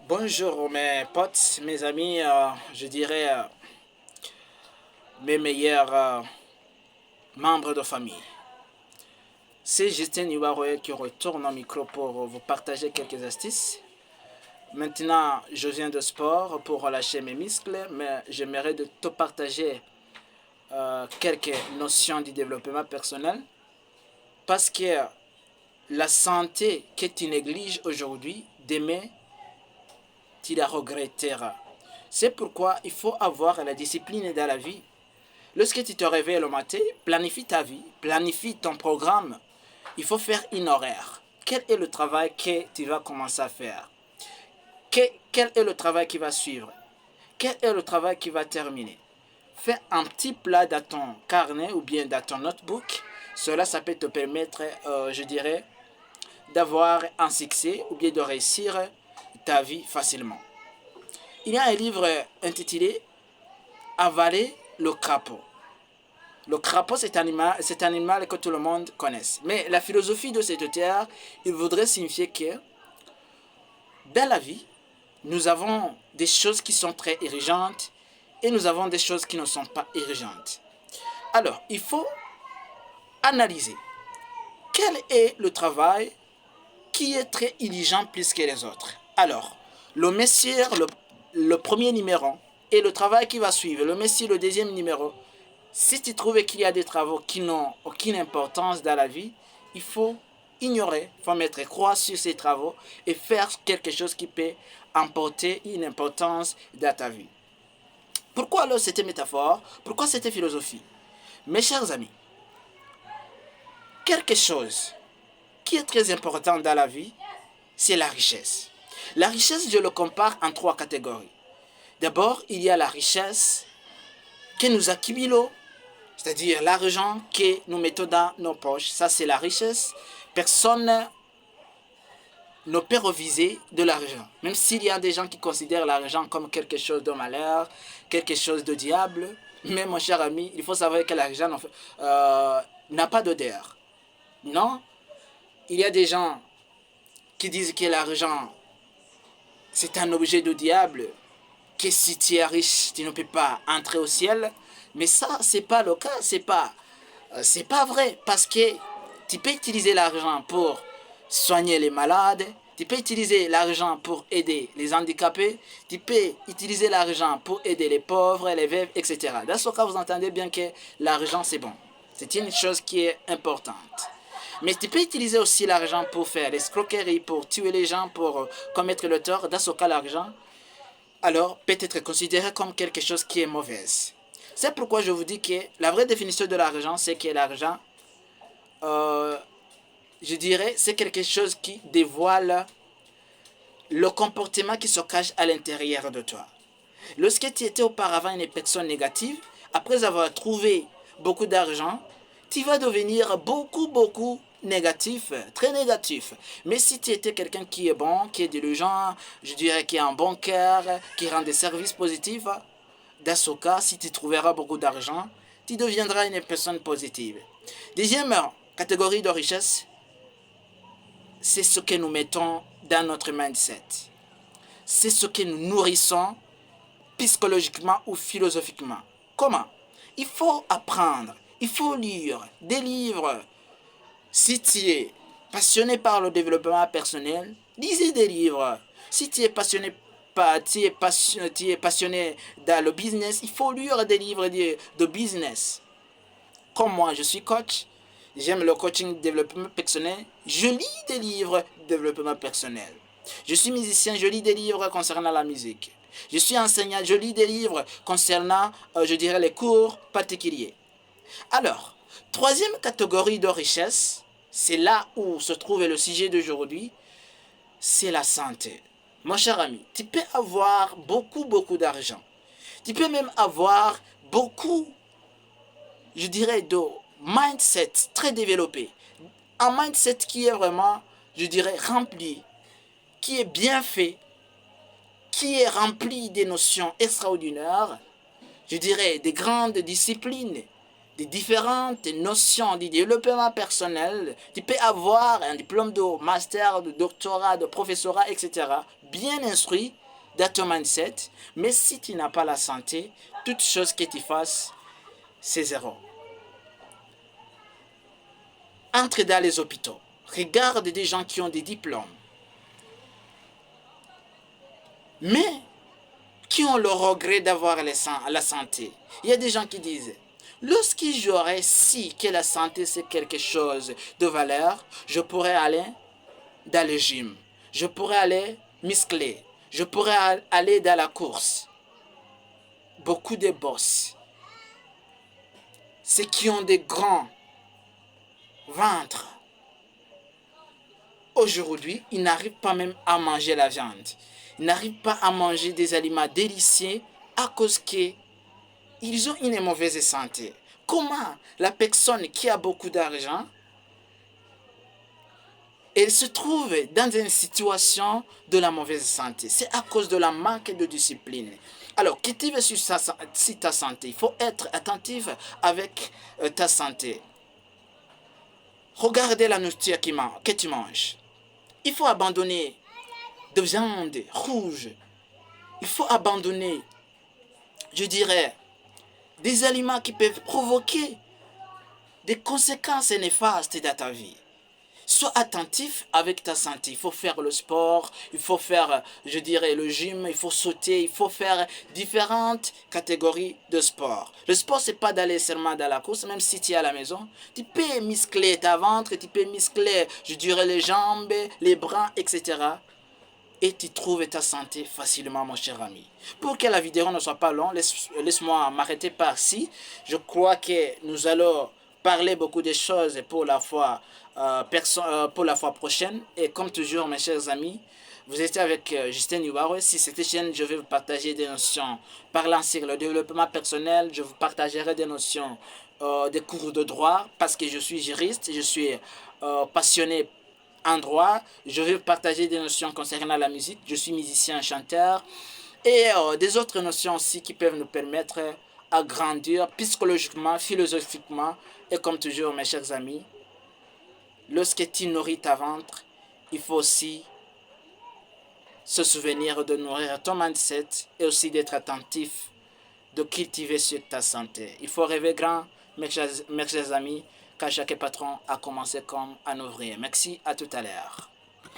Bonjour mes potes, mes amis, je dirais mes meilleurs membres de famille. C'est Justin Iwaroye qui retourne au micro pour vous partager quelques astuces. Maintenant, je viens de sport pour relâcher mes muscles, mais j'aimerais de te partager quelques notions du développement personnel parce que la santé que tu négliges aujourd'hui, demain, tu la regretteras. C'est pourquoi il faut avoir la discipline dans la vie. Lorsque tu te réveilles le matin, planifie ta vie, planifie ton programme. Il faut faire une horaire. Quel est le travail que tu vas commencer à faire? Quel est le travail qui va suivre? Quel est le travail qui va terminer? Fais un petit plat dans ton carnet ou bien dans ton notebook. Cela, ça peut te permettre, je dirais, d'avoir un succès ou bien de réussir ta vie facilement. Il y a un livre intitulé Avaler le crapaud. Le crapaud, c'est un animal que tout le monde connaît. Mais la philosophie de cet auteur, il voudrait signifier que dans la vie, nous avons des choses qui sont très urgentes et nous avons des choses qui ne sont pas urgentes. Alors, il faut analyser quel est le travail qui est très urgent plus que les autres. Alors, le messier, le premier numéro, et le travail qui va suivre, le messier, le deuxième numéro. Si tu trouves qu'il y a des travaux qui n'ont aucune importance dans la vie, il faut ignorer, il faut mettre croix sur ces travaux et faire quelque chose qui peut apporter une importance dans ta vie. Pourquoi alors cette métaphore? Pourquoi cette philosophie? Mes chers amis, quelque chose qui est très important dans la vie, c'est la richesse. La richesse, je le compare en trois catégories. D'abord, il y a la richesse que nous accumulons, c'est-à-dire l'argent que nous mettons dans nos poches. Ça, c'est la richesse. Personne ne peut reviser de l'argent. Même s'il y a des gens qui considèrent l'argent comme quelque chose de malheur, quelque chose de diable. Mais mon cher ami, il faut savoir que l'argent n'a pas d'odeur. Non, il y a des gens qui disent que l'argent, c'est un objet de diable, que si tu es riche, tu ne peux pas entrer au ciel. Mais ça, c'est pas le cas, c'est pas vrai. Parce que tu peux utiliser l'argent pour soigner les malades, tu peux utiliser l'argent pour aider les handicapés, tu peux utiliser l'argent pour aider les pauvres, les veuves, etc. Dans ce cas, vous entendez bien que l'argent, c'est bon. C'est une chose qui est importante. Mais tu peux utiliser aussi l'argent pour faire l'escroquerie, pour tuer les gens, pour commettre le tort. Dans ce cas, l'argent, alors peut être considéré comme quelque chose qui est mauvaise. C'est pourquoi je vous dis que la vraie définition de l'argent, c'est que l'argent, euh, je dirais, c'est quelque chose qui dévoile le comportement qui se cache à l'intérieur de toi. Lorsque tu étais auparavant une personne négative, après avoir trouvé beaucoup d'argent, tu vas devenir beaucoup négatif, très négatif. Mais si tu étais quelqu'un qui est bon, qui est diligent, je dirais qui a un bon cœur, qui rend des services positifs, dans ce cas, si tu trouveras beaucoup d'argent, tu deviendras une personne positive. Deuxième catégorie de richesse, c'est ce que nous mettons dans notre mindset. C'est ce que nous nourrissons psychologiquement ou philosophiquement. Comment? Il faut apprendre, il faut lire des livres. Si tu es passionné par le développement personnel, lisez des livres. Si tu es passionné tu es passionné dans le business, il faut lire des livres de business. Comme moi, je suis coach, j'aime le coaching développement personnel, je lis des livres de développement personnel. Je suis musicien, je lis des livres concernant la musique. Je suis enseignant, je lis des livres concernant, je dirais, les cours particuliers. Alors, troisième catégorie de richesse, c'est là où se trouve le sujet d'aujourd'hui, c'est la santé. Mon cher ami, tu peux avoir beaucoup d'argent. Tu peux même avoir beaucoup, je dirais, de mindset très développé. Un mindset qui est vraiment, je dirais, rempli, qui est bien fait, qui est rempli des notions extraordinaires, je dirais, des grandes disciplines, des différentes notions du développement personnel. Tu peux avoir un diplôme de master, de doctorat, de professorat, etc. bien instruit dans ton mindset, mais si tu n'as pas la santé, toute chose que tu fasses, c'est zéro. Entre dans les hôpitaux. Regarde des gens qui ont des diplômes, mais qui ont le regret d'avoir la santé. Il y a des gens qui disent, lorsque j'aurais si que la santé c'est quelque chose de valeur, je pourrais aller dans le gym, je pourrais aller muscler, je pourrais aller dans la course. Beaucoup de boss, ceux qui ont des grands ventres, aujourd'hui, ils n'arrivent pas même à manger la viande. Ils n'arrivent pas à manger des aliments délicieux à cause qu'ils ont une mauvaise santé. Comment la personne qui a beaucoup d'argent, elle se trouve dans une situation de la mauvaise santé? C'est à cause de la manque de discipline. Alors, cultive sur ta santé. Il faut être attentif avec ta santé. Regardez la nourriture que tu manges. Il faut abandonner de viande rouge. Il faut abandonner, je dirais, des aliments qui peuvent provoquer des conséquences néfastes dans ta vie. Sois attentif avec ta santé. Il faut faire le sport, il faut faire, je dirais, le gym, il faut sauter, il faut faire différentes catégories de sport. Le sport, c'est pas d'aller seulement dans la course, même si tu es à la maison. Tu peux muscler ta ventre, tu peux muscler, je dirais, les jambes, les bras, etc. Et tu trouves ta santé facilement, mon cher ami. Pour que la vidéo ne soit pas longue, laisse-moi m'arrêter par-ci. Je crois que nous allons parler beaucoup de choses pour la fois prochaine. Et comme toujours, mes chers amis, vous étiez avec Justin Ibarwe. Si cette chaîne, je vais vous partager des notions parlant sur le développement personnel. Je vous partagerai des notions, des cours de droit, parce que je suis juriste, je suis passionné en droit. Je vais partager des notions concernant la musique. Je suis musicien, chanteur. Et des autres notions aussi qui peuvent nous permettre à grandir psychologiquement, philosophiquement. Et comme toujours, mes chers amis, lorsque tu nourris ta ventre, il faut aussi se souvenir de nourrir ton mindset et aussi d'être attentif, de cultiver sur ta santé. Il faut rêver grand, mes chers amis, car chaque patron a commencé comme un ouvrier. Merci, à tout à l'heure.